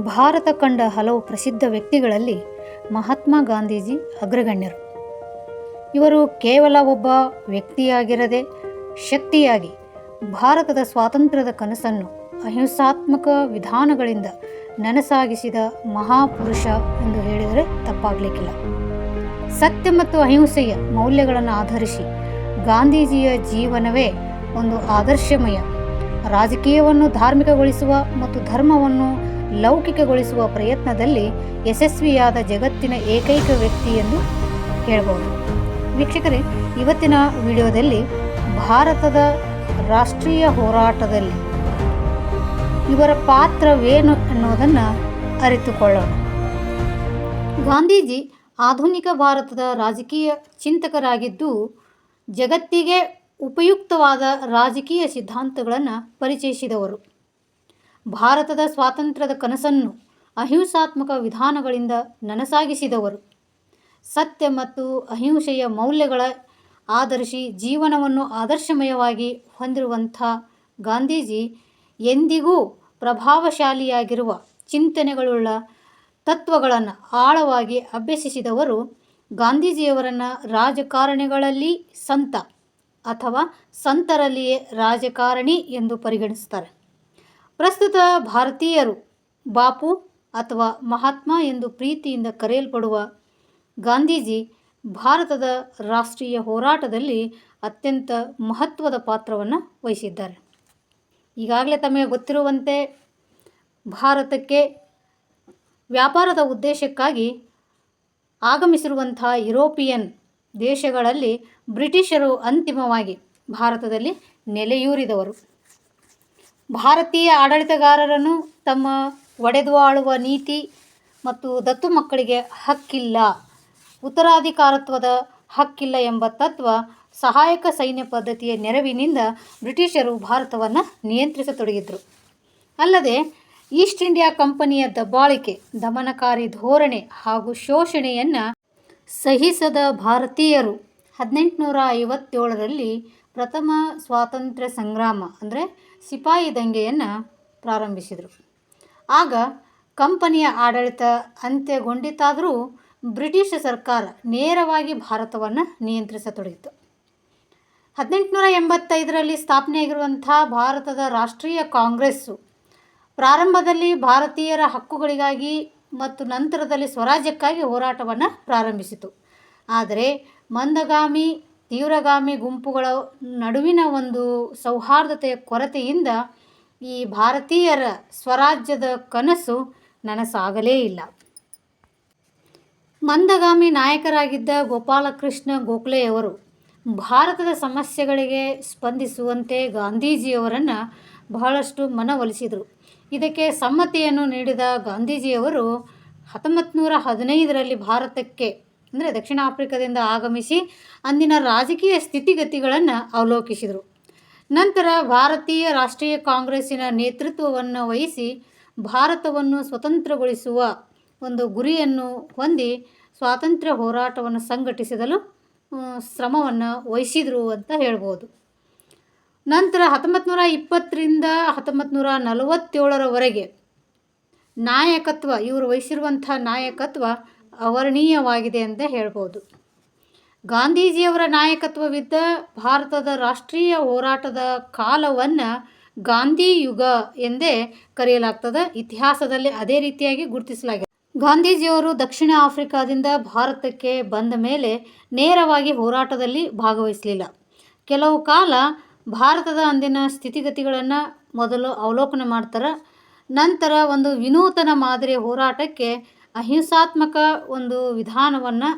ಭಾರತ ಕಂಡ ಹಲವು ಪ್ರಸಿದ್ಧ ವ್ಯಕ್ತಿಗಳಲ್ಲಿ ಮಹಾತ್ಮ ಗಾಂಧೀಜಿ ಅಗ್ರಗಣ್ಯರು. ಇವರು ಕೇವಲ ಒಬ್ಬ ವ್ಯಕ್ತಿಯಾಗಿರದೆ ಶಕ್ತಿಯಾಗಿ ಭಾರತದ ಸ್ವಾತಂತ್ರ್ಯದ ಕನಸನ್ನು ಅಹಿಂಸಾತ್ಮಕ ವಿಧಾನಗಳಿಂದ ನನಸಾಗಿಸಿದ ಮಹಾಪುರುಷ ಎಂದು ಹೇಳಿದರೆ ತಪ್ಪಾಗಲಿಕ್ಕಿಲ್ಲ. ಸತ್ಯ ಮತ್ತು ಅಹಿಂಸೆಯ ಮೌಲ್ಯಗಳನ್ನು ಆಧರಿಸಿ ಗಾಂಧೀಜಿಯ ಜೀವನವೇ ಒಂದು ಆದರ್ಶಮಯ. ರಾಜಕೀಯವನ್ನು ಧಾರ್ಮಿಕಗೊಳಿಸುವ ಮತ್ತು ಧರ್ಮವನ್ನು ಲೌಕಿಕಗೊಳಿಸುವ ಪ್ರಯತ್ನದಲ್ಲಿ ಯಶಸ್ವಿಯಾದ ಜಗತ್ತಿನ ಏಕೈಕ ವ್ಯಕ್ತಿ ಎಂದು ಹೇಳಬಹುದು. ವೀಕ್ಷಕರೇ, ಇವತ್ತಿನ ವಿಡಿಯೋದಲ್ಲಿ ಭಾರತದ ರಾಷ್ಟ್ರೀಯ ಹೋರಾಟದಲ್ಲಿ ಇವರ ಪಾತ್ರವೇನು ಅನ್ನೋದನ್ನು ಅರಿತುಕೊಳ್ಳೋಣ. ಗಾಂಧೀಜಿ ಆಧುನಿಕ ಭಾರತದ ರಾಜಕೀಯ ಚಿಂತಕರಾಗಿದ್ದು, ಜಗತ್ತಿಗೆ ಉಪಯುಕ್ತವಾದ ರಾಜಕೀಯ ಸಿದ್ಧಾಂತಗಳನ್ನು ಪರಿಚಯಿಸಿದವರು. ಭಾರತದ ಸ್ವಾತಂತ್ರ್ಯದ ಕನಸನ್ನು ಅಹಿಂಸಾತ್ಮಕ ವಿಧಾನಗಳಿಂದ ನನಸಾಗಿಸಿದವರು. ಸತ್ಯ ಮತ್ತು ಅಹಿಂಸೆಯ ಮೌಲ್ಯಗಳ ಆಧರಿಸಿ ಜೀವನವನ್ನು ಆದರ್ಶಮಯವಾಗಿ ಹೊಂದಿರುವಂಥ ಗಾಂಧೀಜಿ ಎಂದಿಗೂ ಪ್ರಭಾವಶಾಲಿಯಾಗಿರುವ ಚಿಂತನೆಗಳುಳ್ಳ ತತ್ವಗಳನ್ನು ಆಳವಾಗಿ ಅಭ್ಯಸಿಸಿದವರು. ಗಾಂಧೀಜಿಯವರನ್ನು ರಾಜಕಾರಣಿಗಳಲ್ಲಿ ಸಂತ ಅಥವಾ ಸಂತರಲ್ಲಿಯೇ ರಾಜಕಾರಣಿ ಎಂದು ಪರಿಗಣಿಸುತ್ತಾರೆ. ಪ್ರಸ್ತುತ ಭಾರತೀಯರು ಬಾಪು ಅಥವಾ ಮಹಾತ್ಮ ಎಂದು ಪ್ರೀತಿಯಿಂದ ಕರೆಯಲ್ಪಡುವ ಗಾಂಧೀಜಿ ಭಾರತದ ರಾಷ್ಟ್ರೀಯ ಹೋರಾಟದಲ್ಲಿ ಅತ್ಯಂತ ಮಹತ್ವದ ಪಾತ್ರವನ್ನು ವಹಿಸಿದ್ದಾರೆ. ಈಗಾಗಲೇ ತಮಗೆ ಗೊತ್ತಿರುವಂತೆ ಭಾರತಕ್ಕೆ ವ್ಯಾಪಾರದ ಉದ್ದೇಶಕ್ಕಾಗಿ ಆಗಮಿಸಿರುವಂಥ ಯುರೋಪಿಯನ್ ದೇಶಗಳಲ್ಲಿ ಬ್ರಿಟಿಷರು ಅಂತಿಮವಾಗಿ ಭಾರತದಲ್ಲಿ ನೆಲೆಯೂರಿದವರು. ಭಾರತೀಯ ಆಡಳಿತಗಾರರನ್ನು ತಮ್ಮ ಒಡೆದು ಆಳುವ ನೀತಿ ಮತ್ತು ದತ್ತು ಮಕ್ಕಳಿಗೆ ಹಕ್ಕಿಲ್ಲ, ಉತ್ತರಾಧಿಕಾರತ್ವದ ಹಕ್ಕಿಲ್ಲ ಎಂಬ ತತ್ವ ಸಹಾಯಕ ಸೈನ್ಯ ಪದ್ಧತಿಯ ನೆರವಿನಿಂದ ಬ್ರಿಟಿಷರು ಭಾರತವನ್ನು ನಿಯಂತ್ರಿಸತೊಡಗಿದರು. ಅಲ್ಲದೆ ಈಸ್ಟ್ ಇಂಡಿಯಾ ಕಂಪನಿಯ ದಬ್ಬಾಳಿಕೆ, ದಮನಕಾರಿ ಧೋರಣೆ ಹಾಗೂ ಶೋಷಣೆಯನ್ನು ಸಹಿಸದ ಭಾರತೀಯರು 1857ರಲ್ಲಿ ಪ್ರಥಮ ಸ್ವಾತಂತ್ರ್ಯ ಸಂಗ್ರಾಮ ಅಂದರೆ ಸಿಪಾಯಿ ದಂಗೆಯನ್ನು ಪ್ರಾರಂಭಿಸಿದರು. ಆಗ ಕಂಪನಿಯ ಆಡಳಿತ ಅಂತ್ಯಗೊಂಡಿತಾದರೂ ಬ್ರಿಟಿಷ್ ಸರ್ಕಾರ ನೇರವಾಗಿ ಭಾರತವನ್ನು ನಿಯಂತ್ರಿಸತೊಡಗಿತು. 1885ರಲ್ಲಿ ಸ್ಥಾಪನೆಯಾಗಿರುವಂಥ ಭಾರತದ ರಾಷ್ಟ್ರೀಯ ಕಾಂಗ್ರೆಸ್ಸು ಪ್ರಾರಂಭದಲ್ಲಿ ಭಾರತೀಯರ ಹಕ್ಕುಗಳಿಗಾಗಿ ಮತ್ತು ನಂತರದಲ್ಲಿ ಸ್ವರಾಜ್ಯಕ್ಕಾಗಿ ಹೋರಾಟವನ್ನು ಪ್ರಾರಂಭಿಸಿತು. ಆದರೆ ಮಂದಗಾಮಿ ತೀವ್ರಗಾಮಿ ಗುಂಪುಗಳ ನಡುವಿನ ಒಂದು ಸೌಹಾರ್ದತೆಯ ಕೊರತೆಯಿಂದ ಈ ಭಾರತೀಯರ ಸ್ವರಾಜ್ಯದ ಕನಸು ನನಸಾಗಲೇ ಇಲ್ಲ. ಮಂದಗಾಮಿ ನಾಯಕರಾಗಿದ್ದ ಗೋಪಾಲಕೃಷ್ಣ ಗೋಖಲೆಯವರು ಭಾರತದ ಸಮಸ್ಯೆಗಳಿಗೆ ಸ್ಪಂದಿಸುವಂತೆ ಗಾಂಧೀಜಿಯವರನ್ನು ಬಹಳಷ್ಟು ಮನವೊಲಿಸಿದರು. ಇದಕ್ಕೆ ಸಮ್ಮತಿಯನ್ನು ನೀಡಿದ ಗಾಂಧೀಜಿಯವರು 1915ರಲ್ಲಿ ಭಾರತಕ್ಕೆ ಅಂದರೆ ದಕ್ಷಿಣ ಆಫ್ರಿಕಾದಿಂದ ಆಗಮಿಸಿ ಅಂದಿನ ರಾಜಕೀಯ ಸ್ಥಿತಿಗತಿಗಳನ್ನು ಅವಲೋಕಿಸಿದರು. ನಂತರ ಭಾರತೀಯ ರಾಷ್ಟ್ರೀಯ ಕಾಂಗ್ರೆಸ್ಸಿನ ನೇತೃತ್ವವನ್ನು ವಹಿಸಿ ಭಾರತವನ್ನು ಸ್ವತಂತ್ರಗೊಳಿಸುವ ಒಂದು ಗುರಿಯನ್ನು ಹೊಂದಿ ಸ್ವಾತಂತ್ರ್ಯ ಹೋರಾಟವನ್ನು ಸಂಘಟಿಸಲು ಶ್ರಮವನ್ನು ವಹಿಸಿದರು ಅಂತ ಹೇಳ್ಬೋದು. ನಂತರ 1920ರಿಂದ 1947ರವರೆಗೆ ನಾಯಕತ್ವ ಇವರು ವಹಿಸಿರುವಂಥ ನಾಯಕತ್ವ ಅವರ್ಣೀಯವಾಗಿದೆ ಅಂತ ಹೇಳ್ಬೋದು. ಗಾಂಧೀಜಿಯವರ ನಾಯಕತ್ವವಿದ್ದ ಭಾರತದ ರಾಷ್ಟ್ರೀಯ ಹೋರಾಟದ ಕಾಲವನ್ನು ಗಾಂಧಿ ಯುಗ ಎಂದೇ ಕರೆಯಲಾಗ್ತದೆ. ಇತಿಹಾಸದಲ್ಲಿ ಅದೇ ರೀತಿಯಾಗಿ ಗುರುತಿಸಲಾಗಿದೆ. ಗಾಂಧೀಜಿಯವರು ದಕ್ಷಿಣ ಆಫ್ರಿಕಾದಿಂದ ಭಾರತಕ್ಕೆ ಬಂದ ಮೇಲೆ ನೇರವಾಗಿ ಹೋರಾಟದಲ್ಲಿ ಭಾಗವಹಿಸಲಿಲ್ಲ. ಕೆಲವು ಕಾಲ ಭಾರತದ ಅಂದಿನ ಸ್ಥಿತಿಗತಿಗಳನ್ನು ಮೊದಲು ಅವಲೋಕನ ಮಾಡ್ತಾರೆ. ನಂತರ ಒಂದು ವಿನೂತನ ಮಾದರಿಯ ಹೋರಾಟಕ್ಕೆ ಅಹಿಂಸಾತ್ಮಕ ಒಂದು ವಿಧಾನವನ್ನು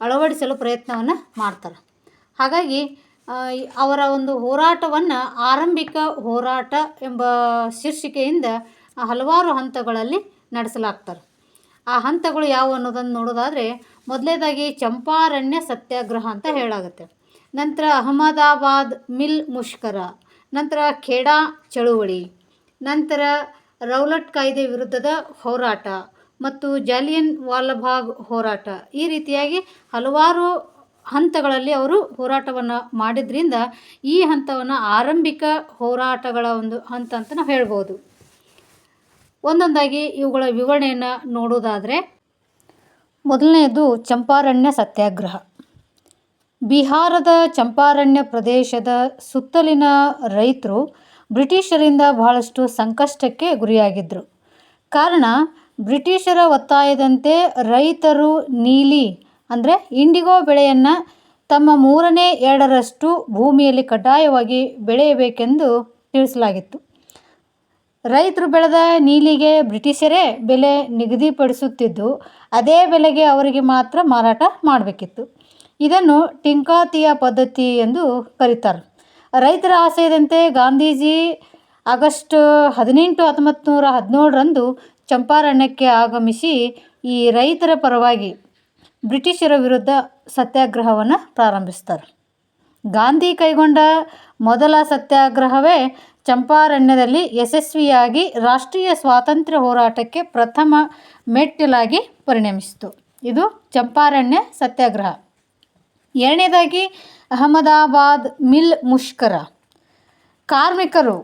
ಅಳವಡಿಸಲು ಪ್ರಯತ್ನವನ್ನು ಮಾಡ್ತಾರೆ. ಹಾಗಾಗಿ ಅವರ ಒಂದು ಹೋರಾಟವನ್ನು ಆರಂಭಿಕ ಹೋರಾಟ ಎಂಬ ಶೀರ್ಷಿಕೆಯಿಂದ ಹಲವಾರು ಹಂತಗಳಲ್ಲಿ ನಡೆಸಲಾಗ್ತಾರೆ. ಆ ಹಂತಗಳು ಯಾವುವು ಅನ್ನೋದನ್ನು ನೋಡೋದಾದರೆ, ಮೊದಲನೇದಾಗಿ ಚಂಪಾರಣ್ಯ ಸತ್ಯಾಗ್ರಹ ಅಂತ ಹೇಳಾಗುತ್ತೆ. ನಂತರ ಅಹಮದಾಬಾದ್ ಮಿಲ್ ಮುಷ್ಕರ, ನಂತರ ಖೇಡಾ ಚಳುವಳಿ, ನಂತರ ರೌಲಟ್ ಕಾಯ್ದೆ ವಿರುದ್ಧದ ಹೋರಾಟ ಮತ್ತು ಜಾಲಿಯನ್ ವಾಲಾಬಾಗ್ ಹೋರಾಟ. ಈ ರೀತಿಯಾಗಿ ಹಲವಾರು ಹಂತಗಳಲ್ಲಿ ಅವರು ಹೋರಾಟವನ್ನು ಮಾಡಿದ್ರಿಂದ ಈ ಹಂತವನ್ನು ಆರಂಭಿಕ ಹೋರಾಟಗಳ ಒಂದು ಹಂತ ಅಂತ ನಾವು ಹೇಳ್ಬೋದು. ಒಂದೊಂದಾಗಿ ಇವುಗಳ ವಿವರಣೆಯನ್ನು ನೋಡೋದಾದರೆ, ಮೊದಲನೆಯದು ಚಂಪಾರಣ್ಯ ಸತ್ಯಾಗ್ರಹ. ಬಿಹಾರದ ಚಂಪಾರಣ್ಯ ಪ್ರದೇಶದ ಸುತ್ತಲಿನ ರೈತರು ಬ್ರಿಟಿಷರಿಂದ ಬಹಳಷ್ಟು ಸಂಕಷ್ಟಕ್ಕೆ ಗುರಿಯಾಗಿದ್ದರು. ಕಾರಣ, ಬ್ರಿಟಿಷರ ಒತ್ತಾಯದಂತೆ ರೈತರು ನೀಲಿ ಅಂದರೆ ಇಂಡಿಗೋ ಬೆಳೆಯನ್ನು ತಮ್ಮ 2/3 ಭೂಮಿಯಲ್ಲಿ ಕಡ್ಡಾಯವಾಗಿ ಬೆಳೆಯಬೇಕೆಂದು ತಿಳಿಸಲಾಗಿತ್ತು. ರೈತರು ಬೆಳೆದ ನೀಲಿಗೆ ಬ್ರಿಟಿಷರೇ ಬೆಲೆ ನಿಗದಿಪಡಿಸುತ್ತಿದ್ದು, ಅದೇ ಬೆಲೆಗೆ ಅವರಿಗೆ ಮಾತ್ರ ಮಾರಾಟ ಮಾಡಬೇಕಿತ್ತು. ಇದನ್ನು ಟಿಂಕಾತಿಯ ಪದ್ಧತಿ ಎಂದು ಕರೀತಾರೆ. ರೈತರ ಆಶಯದಂತೆ ಗಾಂಧೀಜಿ ಆಗಸ್ಟ್ 18, 1917ರಂದು ಚಂಪಾರಣ್ಯಕ್ಕೆ ಆಗಮಿಸಿ ಈ ರೈತರ ಪರವಾಗಿ ಬ್ರಿಟಿಷರ ವಿರುದ್ಧ ಸತ್ಯಾಗ್ರಹವನ್ನು ಪ್ರಾರಂಭಿಸ್ತಾರೆ. ಗಾಂಧಿ ಕೈಗೊಂಡ ಮೊದಲ ಸತ್ಯಾಗ್ರಹವೇ ಚಂಪಾರಣ್ಯದಲ್ಲಿ ಯಶಸ್ವಿಯಾಗಿ ರಾಷ್ಟ್ರೀಯ ಸ್ವಾತಂತ್ರ್ಯ ಹೋರಾಟಕ್ಕೆ ಪ್ರಥಮ ಮೆಟ್ಟಿಲಾಗಿ ಪರಿಣಮಿಸಿತು. ಇದು ಚಂಪಾರಣ್ಯ ಸತ್ಯಾಗ್ರಹ. ಎರಡನೇದಾಗಿ ಅಹಮದಾಬಾದ್ ಮಿಲ್ ಮುಷ್ಕರ. ಕಾರ್ಮಿಕರು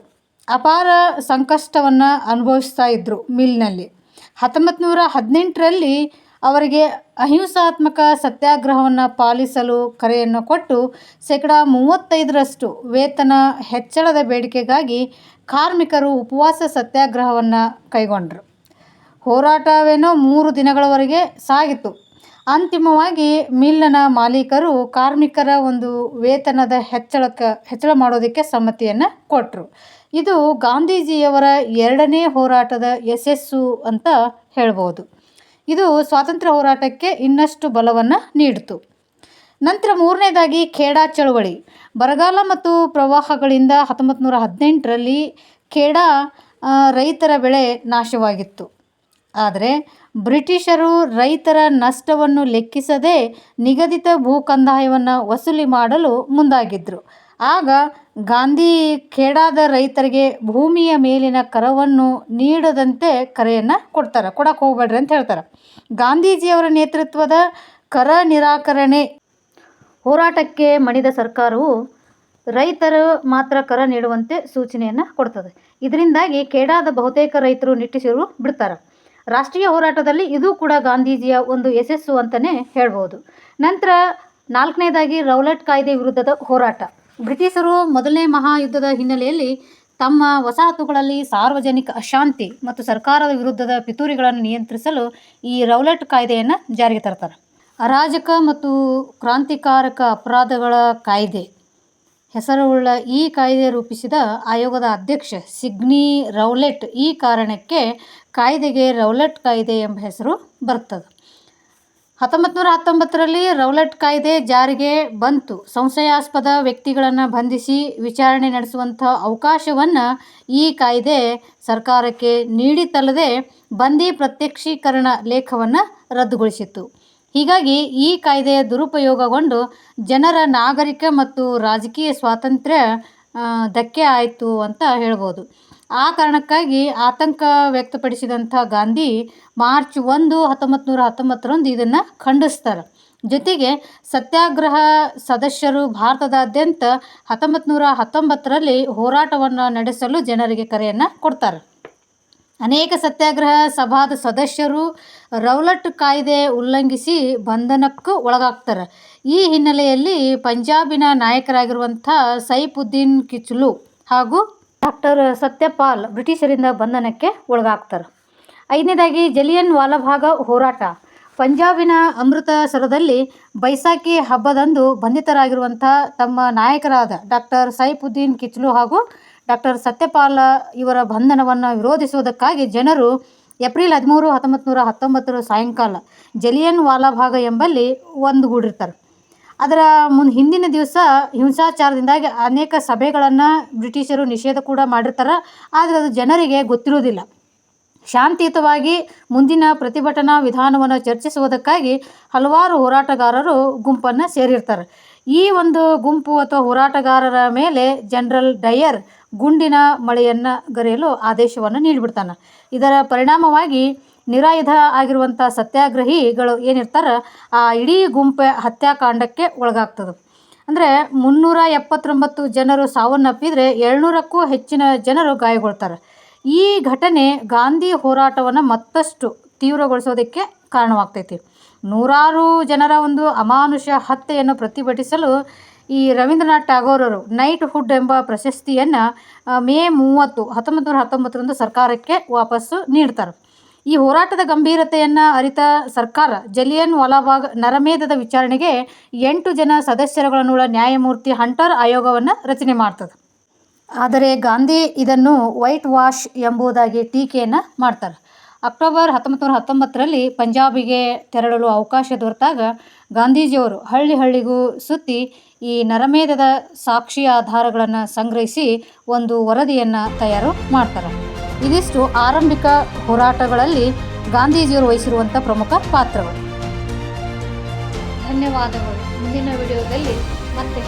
ಅಪಾರ ಸಂಕಷ್ಟವನ್ನು ಅನುಭವಿಸ್ತಾ ಇದ್ದರು ಮಿಲ್ನಲ್ಲಿ. 1918ರಲ್ಲಿ ಅವರಿಗೆ ಅಹಿಂಸಾತ್ಮಕ ಸತ್ಯಾಗ್ರಹವನ್ನು ಪಾಲಿಸಲು ಕರೆಯನ್ನು ಕೊಟ್ಟು 35% ವೇತನ ಹೆಚ್ಚಳದ ಬೇಡಿಕೆಗಾಗಿ ಕಾರ್ಮಿಕರು ಉಪವಾಸ ಸತ್ಯಾಗ್ರಹವನ್ನು ಕೈಗೊಂಡರು. ಹೋರಾಟವೇನೋ 3 ದಿನಗಳವರೆಗೆ ಸಾಗಿತು. ಅಂತಿಮವಾಗಿ ಮಿಲ್ಲಿನ ಮಾಲೀಕರು ಕಾರ್ಮಿಕರ ಒಂದು ವೇತನದ ಹೆಚ್ಚಳ ಮಾಡೋದಕ್ಕೆ ಸಮ್ಮತಿಯನ್ನು ಕೊಟ್ಟರು. ಇದು ಗಾಂಧೀಜಿಯವರ 2ನೇ ಹೋರಾಟದ ಯಶಸ್ಸು ಅಂತ ಹೇಳ್ಬೋದು. ಇದು ಸ್ವಾತಂತ್ರ್ಯ ಹೋರಾಟಕ್ಕೆ ಇನ್ನಷ್ಟು ಬಲವನ್ನು ನೀಡಿತು. ನಂತರ 3ನೇದಾಗಿ ಖೇಡಾ ಚಳವಳಿ. ಬರಗಾಲ ಮತ್ತು ಪ್ರವಾಹಗಳಿಂದ 1918ರಲ್ಲಿ ಖೇಡಾ ರೈತರ ಬೆಳೆ ನಾಶವಾಗಿತ್ತು. ಆದರೆ ಬ್ರಿಟಿಷರು ರೈತರ ನಷ್ಟವನ್ನು ಲೆಕ್ಕಿಸದೆ ನಿಗದಿತ ಭೂ ಕಂದಾಯವನ್ನು ವಸೂಲಿ ಮಾಡಲು ಮುಂದಾಗಿದ್ದರು. ಆಗ ಗಾಂಧಿ ಖೇಡಾದ ರೈತರಿಗೆ ಭೂಮಿಯ ಮೇಲಿನ ಕರವನ್ನು ನೀಡದಂತೆ ಕರೆಯನ್ನು ಕೊಡಕ್ಕೆ ಹೋಗ್ಬೇಡ್ರಿ ಅಂತ ಹೇಳ್ತಾರೆ. ಗಾಂಧೀಜಿಯವರ ನೇತೃತ್ವದ ಕರ ನಿರಾಕರಣೆ ಹೋರಾಟಕ್ಕೆ ಮಣಿದ ಸರ್ಕಾರವು ರೈತರು ಮಾತ್ರ ಕರ ನೀಡುವಂತೆ ಸೂಚನೆಯನ್ನು ಕೊಡ್ತದೆ. ಇದರಿಂದಾಗಿ ಖೇಡಾದ ಬಹುತೇಕ ರೈತರು ನಿಟ್ಟುಸಿರು ಬಿಡ್ತಾರೆ. ರಾಷ್ಟ್ರೀಯ ಹೋರಾಟದಲ್ಲಿ ಇದು ಕೂಡ ಗಾಂಧೀಜಿಯ ಒಂದು ಯಶಸ್ಸು ಅಂತಲೇ ಹೇಳ್ಬೋದು. ನಂತರ 4ನೇದಾಗಿ ರೌಲಟ್ ಕಾಯ್ದೆ ವಿರುದ್ಧದ ಹೋರಾಟ. ಬ್ರಿಟಿಷರು ಮೊದಲನೇ ಮಹಾಯುದ್ಧದ ಹಿನ್ನೆಲೆಯಲ್ಲಿ ತಮ್ಮ ವಸಾಹತುಗಳಲ್ಲಿ ಸಾರ್ವಜನಿಕ ಅಶಾಂತಿ ಮತ್ತು ಸರ್ಕಾರದ ವಿರುದ್ಧದ ಪಿತೂರಿಗಳನ್ನು ನಿಯಂತ್ರಿಸಲು ಈ ರೌಲಟ್ ಕಾಯ್ದೆಯನ್ನು ಜಾರಿಗೆ ತರ್ತಾರೆ. ಅರಾಜಕ ಮತ್ತು ಕ್ರಾಂತಿಕಾರಕ ಅಪರಾಧಗಳ ಕಾಯ್ದೆ ಹೆಸರುಳ್ಳ ಈ ಕಾಯ್ದೆ ರೂಪಿಸಿದ ಆಯೋಗದ ಅಧ್ಯಕ್ಷ ಸಿಡ್ನಿ ರೌಲೆಟ್. ಈ ಕಾರಣಕ್ಕೆ ಕಾಯ್ದೆಗೆ ರೌಲಟ್ ಕಾಯ್ದೆ ಎಂಬ ಹೆಸರು ಬರ್ತದೆ. 1919ರಲ್ಲಿ ರೌಲಟ್ ಕಾಯ್ದೆ ಜಾರಿಗೆ ಬಂತು. ಸಂಶಯಾಸ್ಪದ ವ್ಯಕ್ತಿಗಳನ್ನು ಬಂಧಿಸಿ ವಿಚಾರಣೆ ನಡೆಸುವಂಥ ಅವಕಾಶವನ್ನು ಈ ಕಾಯ್ದೆ ಸರ್ಕಾರಕ್ಕೆ ನೀಡಿತಲ್ಲದೆ ಬಂದಿ ಪ್ರತ್ಯಕ್ಷೀಕರಣ ಲೇಖವನ್ನು ರದ್ದುಗೊಳಿಸಿತ್ತು. ಹೀಗಾಗಿ ಈ ಕಾಯ್ದೆಯ ದುರುಪಯೋಗಗೊಂಡು ಜನರ ನಾಗರಿಕ ಮತ್ತು ರಾಜಕೀಯ ಸ್ವಾತಂತ್ರ್ಯ ಧಕ್ಕೆ ಆಯಿತು ಅಂತ ಹೇಳ್ಬೋದು. ಆ ಕಾರಣಕ್ಕಾಗಿ ಆತಂಕ ವ್ಯಕ್ತಪಡಿಸಿದಂಥ ಗಾಂಧಿ ಮಾರ್ಚ್ 1, 1919ರಂದು ಇದನ್ನು ಖಂಡಿಸ್ತಾರೆ. ಜೊತೆಗೆ ಸತ್ಯಾಗ್ರಹ ಸದಸ್ಯರು ಭಾರತದಾದ್ಯಂತ 1919ರಲ್ಲಿ ಹೋರಾಟವನ್ನು ನಡೆಸಲು ಜನರಿಗೆ ಕರೆಯನ್ನು ಕೊಡ್ತಾರೆ. ಅನೇಕ ಸತ್ಯಾಗ್ರಹ ಸಭಾದ ಸದಸ್ಯರು ರೌಲಟ್ ಕಾಯ್ದೆ ಉಲ್ಲಂಘಿಸಿ ಬಂಧನಕ್ಕೂ ಒಳಗಾಗ್ತಾರೆ. ಈ ಹಿನ್ನೆಲೆಯಲ್ಲಿ ಪಂಜಾಬಿನ ನಾಯಕರಾಗಿರುವಂಥ ಸೈಫುದ್ದೀನ್ ಕಿಚ್ಲು ಹಾಗೂ ಡಾಕ್ಟರ್ ಸತ್ಯಪಾಲ್ ಬ್ರಿಟಿಷರಿಂದ ಬಂಧನಕ್ಕೆ ಒಳಗಾಗ್ತಾರೆ. 5ನೇದಾಗಿ ಜಲಿಯನ್ ವಾಲಾಬಾಗ್ ಹೋರಾಟ. ಪಂಜಾಬಿನ ಅಮೃತಸರದಲ್ಲಿ ಬೈಸಾಖಿ ಹಬ್ಬದಂದು ಬಂಧಿತರಾಗಿರುವಂಥ ತಮ್ಮ ನಾಯಕರಾದ ಡಾಕ್ಟರ್ ಸೈಫುದ್ದೀನ್ ಕಿಚ್ಲು ಹಾಗೂ ಡಾಕ್ಟರ್ ಸತ್ಯಪಾಲ್ ಇವರ ಬಂಧನವನ್ನು ವಿರೋಧಿಸುವುದಕ್ಕಾಗಿ ಜನರು ಏಪ್ರಿಲ್ 13, 1919 ಸಾಯಂಕಾಲ ಜಲಿಯನ್ ವಾಲಾಬಾಗ್ ಎಂಬಲ್ಲಿ ಒಂದುಗೂಡಿರ್ತಾರೆ. ಅದರ ಹಿಂದಿನ ದಿವಸ ಹಿಂಸಾಚಾರದಿಂದಾಗಿ ಅನೇಕ ಸಭೆಗಳನ್ನು ಬ್ರಿಟಿಷರು ನಿಷೇಧ ಕೂಡ ಮಾಡಿರ್ತಾರೆ. ಆದರೆ ಅದು ಜನರಿಗೆ ಗೊತ್ತಿರೋದಿಲ್ಲ. ಶಾಂತಿಯುತವಾಗಿ ಮುಂದಿನ ಪ್ರತಿಭಟನಾ ವಿಧಾನವನ್ನು ಚರ್ಚಿಸುವುದಕ್ಕಾಗಿ ಹಲವಾರು ಹೋರಾಟಗಾರರು ಗುಂಪನ್ನು ಸೇರಿರ್ತಾರೆ. ಈ ಒಂದು ಗುಂಪು ಅಥವಾ ಹೋರಾಟಗಾರರ ಮೇಲೆ ಜನರಲ್ ಡಯರ್ ಗುಂಡಿನ ಮಳೆಯನ್ನು ಗರೆಯಲು ಆದೇಶವನ್ನು ನೀಡಿಬಿಡ್ತಾನೆ. ಇದರ ಪರಿಣಾಮವಾಗಿ ನಿರಾಯುಧ ಆಗಿರುವಂಥ ಸತ್ಯಾಗ್ರಹಿಗಳು ಏನಿರ್ತಾರೆ ಆ ಇಡೀ ಗುಂಪು ಹತ್ಯಾಕಾಂಡಕ್ಕೆ ಒಳಗಾಗ್ತದೆ. ಅಂದರೆ 379 ಜನರು ಸಾವನ್ನಪ್ಪಿದರೆ 700ಕ್ಕೂ ಹೆಚ್ಚಿನ ಜನರು ಗಾಯಗೊಳ್ತಾರೆ. ಈ ಘಟನೆ ಗಾಂಧಿ ಹೋರಾಟವನ್ನು ಮತ್ತಷ್ಟು ತೀವ್ರಗೊಳಿಸೋದಕ್ಕೆ ಕಾರಣವಾಗ್ತೈತಿ. ನೂರಾರು ಜನರ ಒಂದು ಅಮಾನುಷ ಹತ್ಯೆಯನ್ನು ಪ್ರತಿಭಟಿಸಲು ಈ ರವೀಂದ್ರನಾಥ್ ಟ್ಯಾಗೋರರು ನೈಟ್ಹುಡ್ ಎಂಬ ಪ್ರಶಸ್ತಿಯನ್ನು ಮೇ 30, 1919 ಸರ್ಕಾರಕ್ಕೆ ವಾಪಸ್ಸು ನೀಡ್ತಾರೆ. ಈ ಹೋರಾಟದ ಗಂಭೀರತೆಯನ್ನು ಅರಿತ ಸರ್ಕಾರ ಜಲಿಯನ್ ವಾಲಾಬಾಗ್ ನರಮೇಧದ ವಿಚಾರಣೆಗೆ 8 ಜನ ಸದಸ್ಯರುಗಳನ್ನುಳ್ಳ ನ್ಯಾಯಮೂರ್ತಿ ಹಂಟರ್ ಆಯೋಗವನ್ನು ರಚನೆ ಮಾಡ್ತದೆ. ಆದರೆ ಗಾಂಧಿ ಇದನ್ನು ವೈಟ್ ವಾಶ್ ಎಂಬುದಾಗಿ ಟೀಕೆಯನ್ನು ಮಾಡ್ತಾರೆ. ಅಕ್ಟೋಬರ್ 1919ರಲ್ಲಿ ಪಂಜಾಬಿಗೆ ತೆರಳಲು ಅವಕಾಶ ದೊರೆತಾಗ ಗಾಂಧೀಜಿಯವರು ಹಳ್ಳಿಗೂ ಸುತ್ತಿ ಈ ನರಮೇಧದ ಸಾಕ್ಷಿ ಆಧಾರಗಳನ್ನು ಸಂಗ್ರಹಿಸಿ ಒಂದು ವರದಿಯನ್ನು ತಯಾರು ಮಾಡ್ತಾರೆ. ಇದಿಷ್ಟು ಆರಂಭಿಕ ಹೋರಾಟಗಳಲ್ಲಿ ಗಾಂಧೀಜಿಯವರು ವಹಿಸಿರುವಂಥ ಪ್ರಮುಖ ಪಾತ್ರಗಳು. ಧನ್ಯವಾದಗಳು. ಮುಂದಿನ ವಿಡಿಯೋದಲ್ಲಿ ಮತ್ತೆ